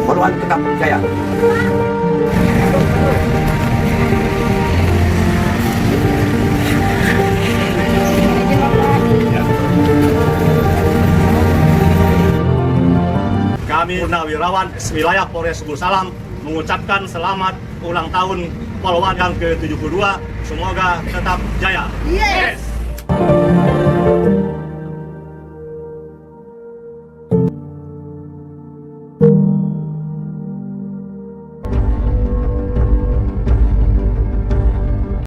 Poluan tetap jaya. Kami Purnawirawan Wilayah Polres Sumur Salam mengucapkan selamat ulang tahun Poluan yang ke-72. Semoga tetap jaya. Yes.